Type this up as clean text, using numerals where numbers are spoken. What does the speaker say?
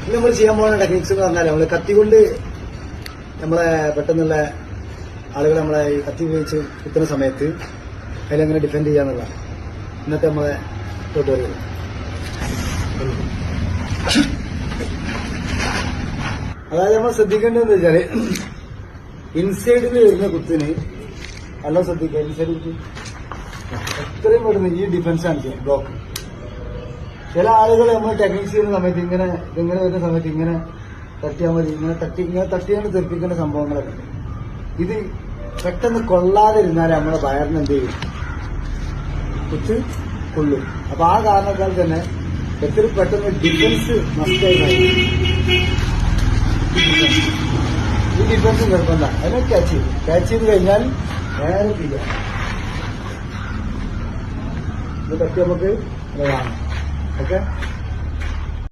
ഇന്ന് നമ്മൾ ചെയ്യാൻ പോകുന്ന ടെക്നിക്സ് എന്ന് പറഞ്ഞാൽ നമ്മള് കത്തി കൊണ്ട് നമ്മളെ പെട്ടെന്നുള്ള ആളുകൾ നമ്മളെ ഈ കത്തി ഉപയോഗിച്ച് കുത്തുന്ന സമയത്ത് അതിലെങ്ങനെ ഡിഫെൻഡ് ചെയ്യാന്നുള്ളതാണ് ഇന്നത്തെ നമ്മളെ ട്യൂട്ടോറിയൽ. അതായത് നമ്മൾ ശ്രദ്ധിക്കേണ്ടതെന്ന് വെച്ചാല് ഇൻസൈഡിൽ വരുന്ന കുത്തിന് നല്ല ശ്രദ്ധിക്കുക. ഇൻസൈഡ് കുത്തി എത്രയും പെട്ടെന്ന് ഈ ഡിഫൻസാണ് ചെയ്യുക, ബ്ലോക്ക്. ചില ആളുകൾ നമ്മൾ ടെക്നിക്സ് ചെയ്യുന്ന സമയത്ത് ഇങ്ങനെ വരുന്ന സമയത്ത് ഇങ്ങനെ തട്ടിയാൽ മതി, ഇങ്ങനെ തട്ടിയാണ് തെറിപ്പിക്കുന്ന സംഭവങ്ങളൊക്കെ. ഇത് പെട്ടെന്ന് കൊള്ളാതെ ഇരുന്നാൽ നമ്മുടെ വയറിന് എന്ത് ചെയ്യും, കുത്ത് കൊള്ളും. അപ്പൊ ആ കാരണത്താൽ തന്നെ എത്ര പെട്ടെന്ന് ഡിഫൻസ് നഷ്ടമായി. ഈ ഡിഫൻസ് നിർബന്ധം. അതിനെ ക്യാച്ച് ചെയ്ത് കഴിഞ്ഞാൽ നേരെ ചെയ്യാം. ഇത് തട്ടി നമുക്ക് കാണാം. ഓക്കെ.